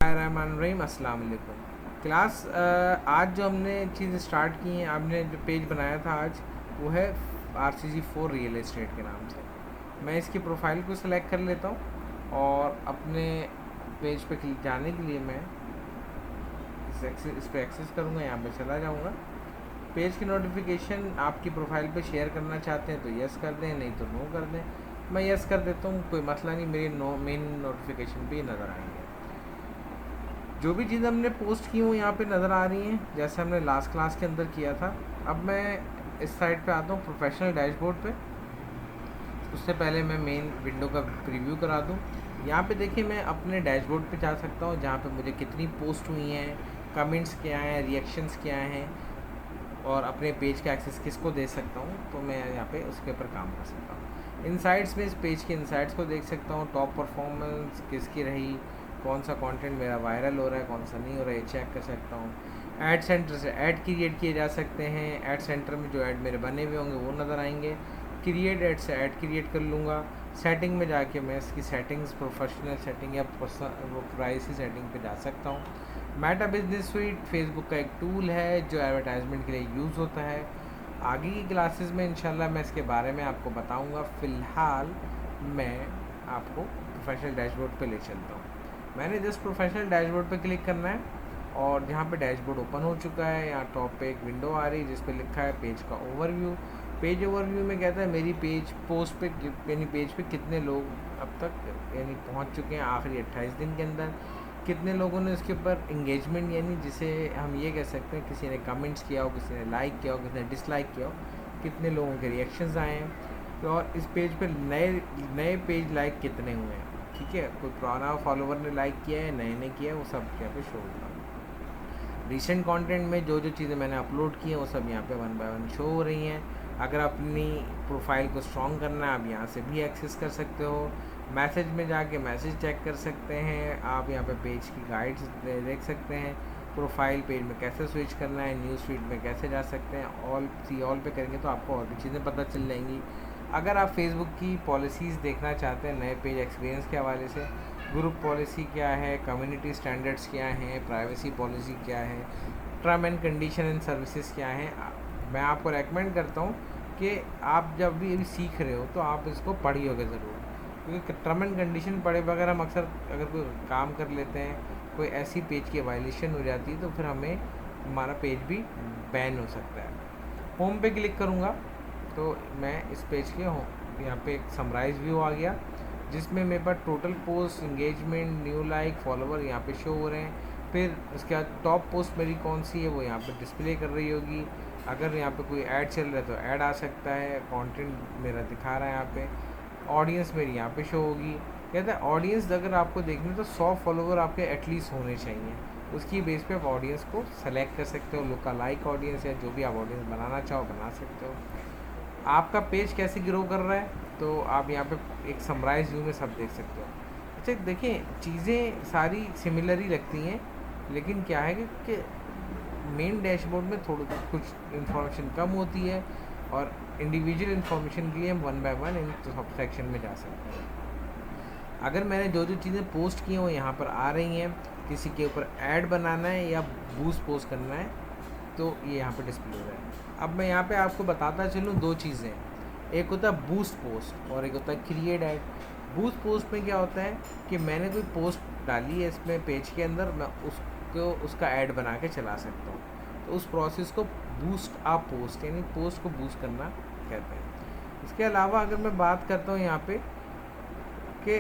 बिस्मिल्लाहिर्रहमानिर्रहीम। अस्सलाम वालेकुम। क्लास आज जो हमने चीज़ स्टार्ट की हैं, आपने जो पेज बनाया था आज, वो है RCG4 रियल एस्टेट के नाम से। मैं इसकी प्रोफाइल को सिलेक्ट कर लेता हूँ और अपने पेज पे जाने के लिए मैं इस पर एक्सेस करूँगा, यहाँ पे चला जाऊँगा। पेज की नोटिफिकेशन आपकी प्रोफाइल पे शेयर करना चाहते हैं तो यस कर दें, नहीं तो नो कर दें। मैं यस कर देता हूँ, कोई मसला नहीं, मेरी मेन नोटिफिकेशन पे नज़र आएंगे। जो भी चीज़ हमने पोस्ट की वो यहाँ पे नज़र आ रही हैं, जैसे हमने लास्ट क्लास के अंदर किया था। अब मैं इस साइड पे आता हूँ प्रोफेशनल डैशबोर्ड पे। उससे पहले मैं मेन विंडो का प्रीव्यू करा दूँ। यहाँ पे देखिए, मैं अपने डैशबोर्ड पे जा सकता हूँ, जहाँ पे मुझे कितनी पोस्ट हुई हैं, कमेंट्स क्या हैं, रिएक्शंस क्या हैं, और अपने पेज का एक्सेस किसको दे सकता हूँ। तो मैं यहाँ पे उसके ऊपर काम कर सकता हूँ। इनसाइट्स में इस पेज के इनसाइट्स को देख सकता हूँ, टॉप परफॉर्मेंस किसकी रही, कौन सा कंटेंट मेरा वायरल हो रहा है, कौन सा नहीं हो रहा है, चेक कर सकता हूँ। ऐड सेंटर से ऐड क्रिएट किए जा सकते हैं। ऐड सेंटर में जो ऐड मेरे बने हुए होंगे वो नज़र आएंगे। क्रिएट ऐड से ऐड क्रिएट कर लूँगा। सेटिंग में जाके मैं इसकी सेटिंग्स, प्रोफेशनल सेटिंग या वो प्राइसी सेटिंग पे जा सकता हूँ। मेटा बिजनेस स्वीट फेसबुक का एक टूल है जो एडवर्टाइजमेंट के लिए यूज़ होता है। आगे की क्लासेस में इंशाल्लाह मैं इसके बारे में आपको बताऊंगा। फ़िलहाल मैं आपको प्रोफेशनल डैशबोर्ड पे ले चलता हूँ। मैंने जस्ट प्रोफेशनल डैशबोर्ड पे क्लिक करना है और जहाँ पे डैशबोर्ड ओपन हो चुका है, यहाँ टॉप पे एक विंडो आ रही है जिस पे लिखा है पेज का ओवरव्यू। पेज ओवरव्यू में कहता है मेरी पेज पोस्ट पे यानी पेज पे कितने लोग अब तक यानी पहुँच चुके हैं आखिरी 28 दिन के अंदर, कितने लोगों ने इसके ऊपर इंगेजमेंट यानी जिसे हम ये कह सकते हैं किसी ने कमेंट्स किया हो, किसी ने लाइक किया हो, किसी ने डिसलाइक किया हो, कितने लोगों के रिएक्शंस आए हैं। तो और इस पेज पे नए नए पेज लाइक कितने हुए हैं, ठीक है, कोई पुराना फॉलोवर ने लाइक किया है, नए ने किया है, वो सब यहाँ पे शो होगा। रिसेंट कंटेंट में जो जो चीज़ें मैंने अपलोड की हैं वो सब यहाँ पे 1 बाय 1 शो हो रही हैं। अगर अपनी प्रोफाइल को स्ट्रॉन्ग करना है आप यहाँ से भी एक्सेस कर सकते हो। मैसेज में जाके मैसेज चेक कर सकते हैं आप, यहाँ पे पेज की गाइड्स देख सकते हैं। प्रोफाइल पेज में कैसे स्विच करना है, न्यूज़ फीड में कैसे जा सकते हैं, ऑल पे करेंगे तो आपको और भी चीज़ें पता चल जाएंगी। अगर आप फेसबुक की पॉलिसीज़ देखना चाहते हैं नए पेज एक्सपीरियंस के हवाले से, ग्रुप पॉलिसी क्या है, कम्युनिटी स्टैंडर्ड्स क्या हैं, प्राइवेसी पॉलिसी क्या है, term and condition and services क्या हैं, मैं आपको रेकमेंड करता हूँ कि आप जब भी सीख रहे हो तो आप इसको पढ़िएगा ज़रूर, क्योंकि टर्म एंड कंडीशन पढ़े बगैर हम अक्सर अगर कोई काम कर लेते हैं, कोई ऐसी पेज की वायलेशन हो जाती है तो फिर हमें हमारा पेज भी बैन हो सकता है। होम पे क्लिक करूँगा तो मैं इस पेज के यहाँ पे एक समराइज व्यू आ गया जिसमें मेरे पास total post, engagement, new like, follower यहाँ पे शो हो रहे हैं। फिर उसके बाद टॉप पोस्ट मेरी कौन सी है वो यहाँ पे डिस्प्ले कर रही होगी। अगर यहाँ पे कोई ऐड चल रहा है तो ऐड आ सकता है, कंटेंट मेरा दिखा रहा है यहाँ पे। ऑडियंस मेरी यहाँ पे शो होगी। कहता है ऑडियंस अगर आपको देखना तो 100 फॉलोवर आपके एटलीस्ट होने चाहिए, उसकी बेस पे आप ऑडियंस को सेलेक्ट कर सकते हो। लुका लाइक ऑडियंस या जो भी आप ऑडियंस बनाना चाहो बना सकते हो। आपका पेज कैसे ग्रो कर रहा है तो आप यहाँ पे एक समराइज व्यू में सब देख सकते हो। अच्छा देखिए, चीज़ें सारी सिमिलर ही लगती हैं, लेकिन क्या है कि मेन डैशबोर्ड में थोड़ा कुछ इन्फॉर्मेशन कम होती है और इंडिविजुअल इन्फॉर्मेशन के लिए हम 1 बाय 1 इन सब सेक्शन में जा सकते हैं। अगर मैंने जो जो चीज़ें पोस्ट की हैं वो यहाँ पर आ रही हैं, किसी के ऊपर ऐड बनाना है या बूस्ट पोस्ट करना है तो ये यहाँ पे डिस्प्ले हो रहा है। अब मैं यहाँ पे आपको बताता चलूँ दो चीज़ें, एक होता है बूस्ट पोस्ट और एक होता है क्रिएट ऐड। बूस्ट पोस्ट में क्या होता है कि मैंने कोई पोस्ट डाली है इसमें पेज के अंदर, मैं उसको उसका ऐड बना के चला सकता हूँ, तो उस प्रोसेस को बूस्ट अप पोस्ट यानी पोस्ट को बूस्ट करना कहते हैं। इसके अलावा अगर मैं बात करता हूँ यहाँ पे कि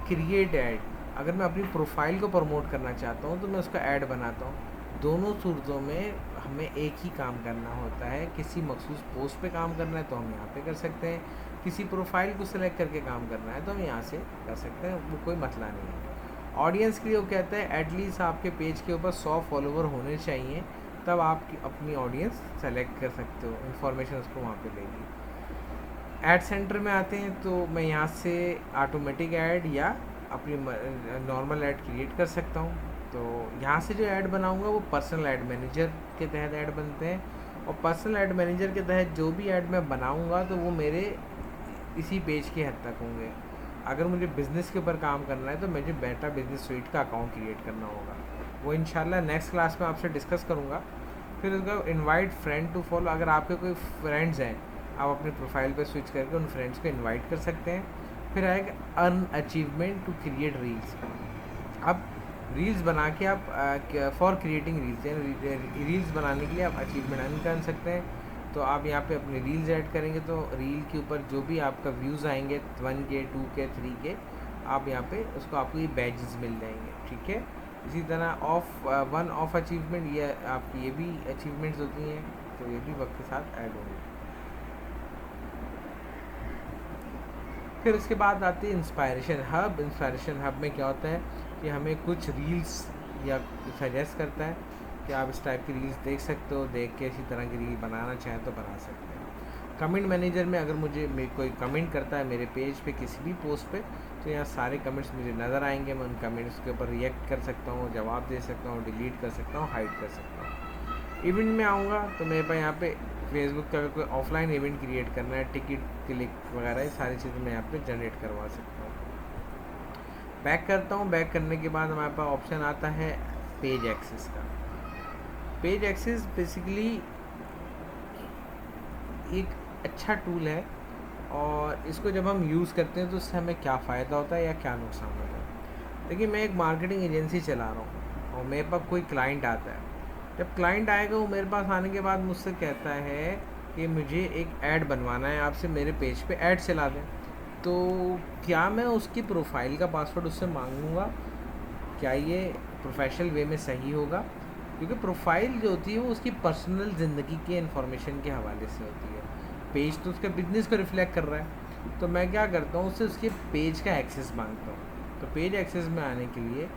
क्रिएट ऐड, अगर मैं अपनी प्रोफाइल को प्रमोट करना चाहता हूँ तो मैं उसका ऐड बनाता हूँ। दोनों सूरतों में हमें एक ही काम करना होता है। किसी मखसूस पोस्ट पे काम करना है तो हम यहाँ पे कर सकते हैं, किसी प्रोफाइल को सिलेक्ट करके काम करना है तो हम यहाँ से कर सकते हैं, वो कोई मसला नहीं है। ऑडियंस के लिए वो कहता है एटलीस्ट आपके पेज के ऊपर 100 फॉलोवर होने चाहिए, तब आप अपनी ऑडियंस सेलेक्ट कर सकते हो, इन्फॉर्मेशन उसको वहाँ पर लेगी। ऐड सेंटर में आते हैं तो मैं यहाँ से ऑटोमेटिक ऐड या अपनी नॉर्मल ऐड क्रिएट कर सकता हूँ। तो यहाँ से जो ऐड बनाऊँगा वो पर्सनल ऐड मैनेजर के तहत ऐड बनते हैं, और पर्सनल ऐड मैनेजर के तहत जो भी ऐड मैं बनाऊँगा तो वो मेरे इसी पेज की हद तक होंगे। अगर मुझे बिज़नेस के ऊपर काम करना है तो मुझे मेटा बिजनेस स्वीट का अकाउंट क्रिएट करना होगा। वो इंशाल्लाह नेक्स्ट क्लास में आपसे डिस्कस करूँगा। फिर उसका इनवाइट फ्रेंड टू फॉलो, अगर आपके कोई फ्रेंड्स हैं आप अपने प्रोफाइल पे स्विच करके उन फ्रेंड्स को इनवाइट कर सकते हैं। फिर आएगा earn achievement to create reels. अब रील्स बना के आप फॉर क्रिएटिंग रील्स, यानी रील्स बनाने के लिए आप अचीवमेंट अर्न कर सकते हैं। तो आप यहाँ पे अपने रील्स ऐड करेंगे तो रील के ऊपर जो भी आपका व्यूज़ आएंगे 1K 2K 3K, आप यहाँ पे उसको आपको ये बैजेस मिल जाएंगे। ठीक है, इसी तरह वन ऑफ अचीवमेंट, ये आपकी ये भी अचीवमेंट्स होती हैं, तो ये भी वक्त के साथ ऐड होंगे। फिर उसके बाद आती है इंस्पायरेशन हब। इंस्पायरेशन हब में क्या होता है कि हमें कुछ रील्स या सजेस्ट करता है कि आप इस टाइप की रील्स देख सकते हो, देख के इसी तरह की रील बनाना चाहें तो बना सकते हैं। कमेंट मैनेजर में अगर मुझे कोई कमेंट करता है मेरे पेज पे किसी भी पोस्ट पे, तो यहाँ सारे कमेंट्स मुझे नज़र आएंगे। मैं उन कमेंट्स के ऊपर रिएक्ट कर सकता हूँ, जवाब दे सकता हूँ, डिलीट कर सकता हूँ, हाइड कर सकता हूँ। इवेंट में आऊँगा तो मेरे पास यहाँ पे फेसबुक का अगर कोई ऑफलाइन इवेंट क्रिएट करना है, टिकट क्लिक वगैरह, ये सारी चीज़ें मैं यहाँ पे जनरेट करवा सकता हूँ। बैक करता हूँ। बैक करने के बाद हमारे पास ऑप्शन आता है पेज एक्सेस का। पेज एक्सेस बेसिकली एक अच्छा टूल है, और इसको जब हम यूज़ करते हैं तो उससे हमें क्या फ़ायदा होता है या क्या नुकसान होता है। देखिए, मैं एक मार्केटिंग एजेंसी चला रहा हूँ और मेरे पास कोई क्लाइंट आता है। जब क्लाइंट आएगा वो मेरे पास आने के बाद मुझसे कहता है कि मुझे एक ऐड बनवाना है, आपसे मेरे पेज पे ऐड चला दें, तो क्या मैं उसकी प्रोफाइल का पासवर्ड उससे मांगूंगा? क्या ये प्रोफेशनल वे में सही होगा? क्योंकि प्रोफाइल जो होती है वो उसकी पर्सनल ज़िंदगी के इन्फॉर्मेशन के हवाले से होती है, पेज तो उसके बिजनेस को रिफ्लेक्ट कर रहा है। तो मैं क्या करता हूँ, उससे उसके पेज का एक्सेस मांगता हूँ। तो पेज एक्सेस में आने के लिए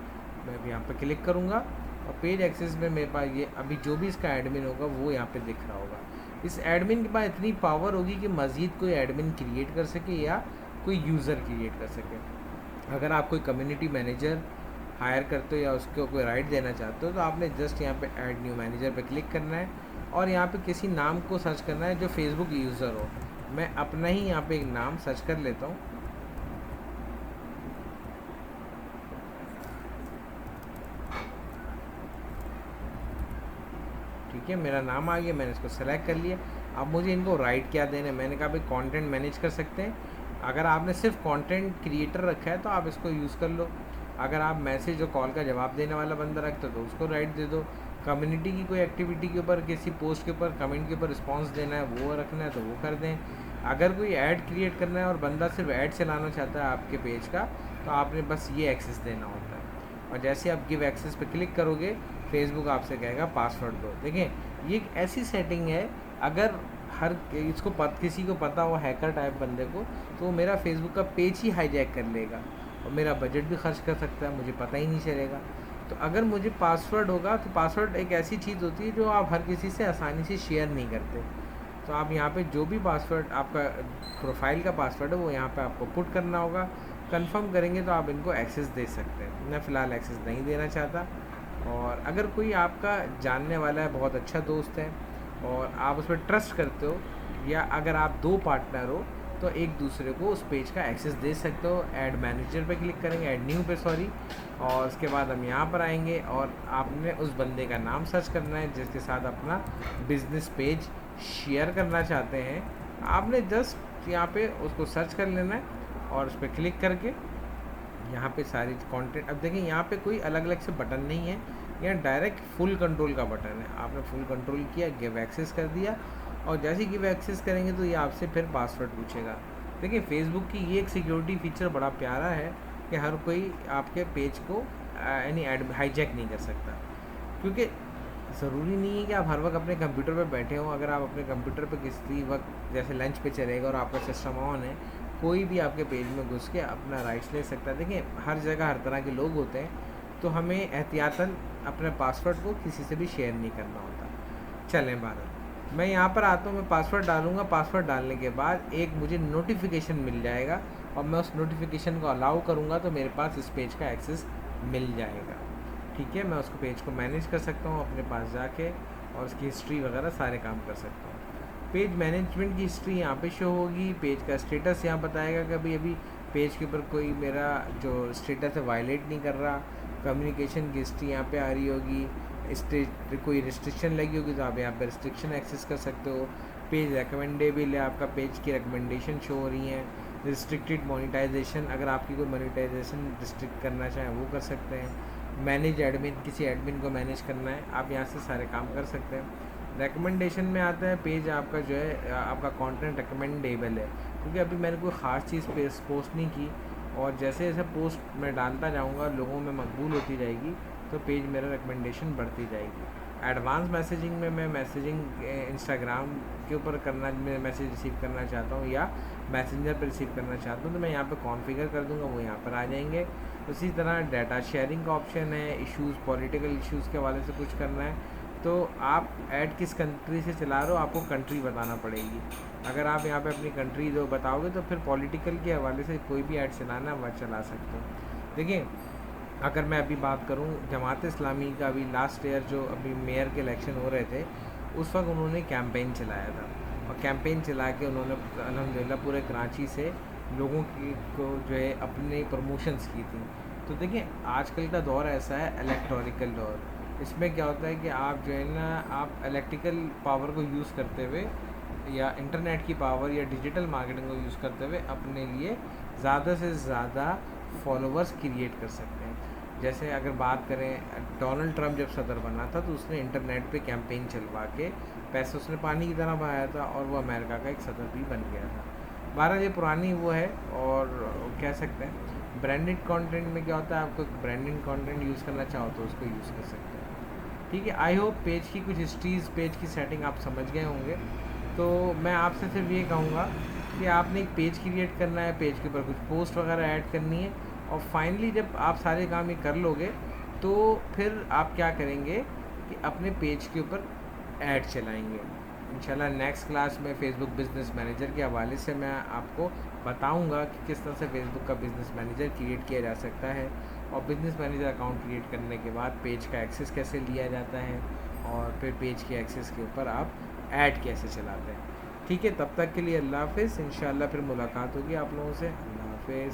मैं यहाँ पर क्लिक करूँगा और पेज एक्सेस में मेरे पास ये अभी जो भी इसका एडमिन होगा वो यहाँ पे दिख रहा होगा। इस एडमिन के पास इतनी पावर होगी कि मज़ीद कोई एडमिन क्रिएट कर सके या कोई यूज़र क्रिएट कर सके। अगर आप कोई कम्युनिटी मैनेजर हायर करते हो या उसको कोई राइट देना चाहते हो तो आपने जस्ट यहाँ पे ऐड न्यू मैनेजर पे क्लिक करना है और यहाँ पे किसी नाम को सर्च करना है जो फेसबुक यूज़र हो। मैं अपना ही यहाँ पे एक नाम सर्च कर लेता हूँ। ठीक है, मेरा नाम आ गया, मैंने इसको सेलेक्ट कर लिया। अब मुझे इनको राइट क्या देना है, मैंने कहा भाई कंटेंट मैनेज कर सकते हैं। अगर आपने सिर्फ कंटेंट क्रिएटर रखा है तो आप इसको यूज़ कर लो। अगर आप मैसेज और कॉल का जवाब देने वाला बंदा रखते हो तो उसको राइट दे दो। कम्युनिटी की कोई एक्टिविटी के ऊपर, किसी पोस्ट के ऊपर, कमेंट के ऊपर रिस्पॉन्स देना है, वो रखना है तो वो कर दें। अगर कोई ऐड क्रिएट करना है और बंदा सिर्फ ऐड चलाना चाहता है आपके पेज का, तो आपने बस ये एक्सेस देना होता है। और जैसे आप गिव एक्सेस पे क्लिक करोगे फेसबुक आपसे कहेगा पासवर्ड दो। देखें, ये एक ऐसी सेटिंग है, अगर हर इसको किसी को पता हो, हैकर टाइप बंदे को, तो वो मेरा फेसबुक का पेज ही हाईजैक कर लेगा और मेरा बजट भी खर्च कर सकता है, मुझे पता ही नहीं चलेगा। तो अगर मुझे पासवर्ड होगा, तो पासवर्ड एक ऐसी चीज़ होती है जो आप हर किसी से आसानी से शेयर नहीं करते। तो आप यहाँ पे जो भी पासवर्ड आपका प्रोफाइल का पासवर्ड है वो यहाँ पे आपको पुट करना होगा। कंफर्म करेंगे तो आप इनको एक्सेस दे सकते हैं। मैं फ़िलहाल एक्सेस नहीं देना चाहता। और अगर कोई आपका जानने वाला है, बहुत अच्छा दोस्त है और आप उस पर ट्रस्ट करते हो, या अगर आप दो पार्टनर हो, तो एक दूसरे को उस पेज का एक्सेस दे सकते हो। ऐड मैनेजर पे क्लिक करेंगे, ऐड न्यू पे सॉरी, और उसके बाद हम यहाँ पर आएंगे और आपने उस बंदे का नाम सर्च करना है जिसके साथ अपना बिजनेस पेज शेयर करना चाहते हैं। आपने जस्ट यहाँ पे उसको सर्च कर लेना है और उस पर क्लिक करके यहाँ पे सारी कंटेंट। अब देखें, यहाँ पे कोई अलग अलग से बटन नहीं है, यहाँ डायरेक्ट फुल कंट्रोल का बटन है। आपने फुल कंट्रोल किया, गिव एक्सेस कर दिया, और जैसे ही गिव एक्सेस करेंगे तो ये आपसे फिर पासवर्ड पूछेगा। देखिए, फेसबुक की ये एक सिक्योरिटी फीचर बड़ा प्यारा है कि हर कोई आपके पेज को यानी हाईजैक नहीं कर सकता, क्योंकि ज़रूरी नहीं है कि आप हर वक्त अपने कंप्यूटर पे बैठे हो। अगर आप अपने कंप्यूटर पे किसी वक्त जैसे लंच पे चलेगा और आपका सिस्टम ऑन है, कोई भी आपके पेज में घुस के अपना राइट्स ले सकता है। देखिए, हर जगह हर तरह के लोग होते हैं, तो हमें एहतियातन अपने पासवर्ड को किसी से भी शेयर नहीं करना होता। चलें बाहर, मैं यहाँ पर आता हूँ, मैं पासवर्ड डालूँगा। पासवर्ड डालने के बाद एक मुझे नोटिफिकेशन मिल जाएगा और मैं उस नोटिफिकेशन को अलाउ करूँगा तो मेरे पास इस पेज का एक्सेस मिल जाएगा। ठीक है, मैं उसको पेज को मैनेज कर सकता हूँ अपने पास जाके, और उसकी हिस्ट्री वगैरह सारे काम कर सकता हूँ। पेज मैनेजमेंट की हिस्ट्री यहाँ पे शो होगी, पेज का स्टेटस यहाँ बताएगा कि अभी पेज के ऊपर कोई मेरा जो स्टेटस है वायलेट नहीं कर रहा, कम्युनिकेशन की हिस्ट्री यहाँ पे आ रही होगी, कोई रिस्ट्रिक्शन लगी होगी तो आप यहाँ पे रिस्ट्रिक्शन एक्सेस कर सकते हो। पेज रिकमेंडेबल है, आपका पेज की रिकमेंडेशन शो हो रही हैं। रिस्ट्रिक्टेड मोनेटाइजेशन, अगर आपकी कोई मोनेटाइजेशन रिस्ट्रिक्ट करना चाहें वो कर सकते हैं। मैनेज एडमिन, किसी एडमिन को मैनेज करना है, आप यहाँ से सारे काम कर सकते हैं। रिकमेंडेशन में आता है पेज आपका जो है आपका कंटेंट रिकमेंडेबल है, क्योंकि अभी मैंने कोई ख़ास चीज़ पोस्ट नहीं की, और जैसे जैसे पोस्ट मैं डालता जाऊँगा लोगों में मकबूल होती जाएगी तो पेज मेरा रिकमेंडेशन बढ़ती जाएगी। एडवांस मैसेजिंग में मैं मैसेजिंग इंस्टाग्राम के ऊपर करना, मैं मैसेज रिसीव करना चाहता हूँ या मैसेंजर पर रिसीव करना चाहता हूँ तो मैं यहाँ पे कॉन्फ़िगर कर दूँगा, वो यहाँ पर आ जाएंगे। उसी तरह डाटा शेयरिंग का ऑप्शन है, इश्यूज़, पॉलिटिकल इश्यूज़ के हवाले से कुछ करना है तो आप ऐड किस कंट्री से चला रहे हो आपको कंट्री बताना पड़ेगी। अगर आप यहाँ पे अपनी कंट्री जो बताओगे तो फिर पॉलिटिकल के हवाले से कोई भी ऐड चलाना वह चला सकते हो। देखिए, अगर मैं अभी बात करूँ जमात इस्लामी का, अभी लास्ट ईयर जो अभी मेयर के इलेक्शन हो रहे थे उस वक्त उन्होंने कैंपेन चलाया था, और कैंपेन चला के उन्होंने अल्हम्दुलिल्लाह पूरे कराची से लोगों की को जो है अपने प्रमोशंस की थी। तो देखिए, आजकल का दौर ऐसा है इलेक्ट्रॉनिकल दौर, इसमें क्या होता है कि आप जो है ना आप इलेक्ट्रिकल पावर को यूज़ करते हुए या इंटरनेट की पावर या डिजिटल मार्केटिंग को यूज़ करते हुए अपने लिए ज़्यादा से ज़्यादा फॉलोवर्स क्रिएट कर सकते हैं। जैसे अगर बात करें, डोनाल्ड ट्रंप जब सदर बना था तो उसने इंटरनेट पे कैंपेन चलवा के पैसे उसने पानी की तरह बहाया था और वो अमेरिका का एक सदर भी बन गया था। 12 ये पुरानी वो है, और कह सकते हैं ब्रांडेड कंटेंट में क्या होता है, आपको ब्रांडेड कंटेंट यूज़ करना चाहो तो उसको यूज़ कर सकते हैं। ठीक है, आई होप पेज की कुछ हिस्ट्रीज़, पेज की सेटिंग आप समझ गए होंगे। तो मैं आपसे सिर्फ ये कहूँगा कि आपने एक पेज क्रिएट करना है, पेज के ऊपर कुछ पोस्ट वगैरह ऐड करनी है, और फाइनली जब आप सारे काम ये कर लोगे तो फिर आप क्या करेंगे कि अपने पेज के ऊपर ऐड चलाएंगे। इंशाल्लाह नेक्स्ट क्लास में फेसबुक बिज़नेस मैनेजर के हवाले से मैं आपको बताऊंगा कि किस तरह से फेसबुक का बिज़नेस मैनेजर क्रिएट किया जा सकता है, और बिज़नेस मैनेजर अकाउंट क्रिएट करने के बाद पेज का एक्सेस कैसे लिया जाता है, और फिर पेज के एक्सेस के ऊपर आप ऐड कैसे चलाते हैं। ठीक है, तब तक के लिए अल्लाह हाफ़िज़। इंशाल्लाह फिर मुलाकात होगी आप लोगों से। अल्लाह हाफ़िज़।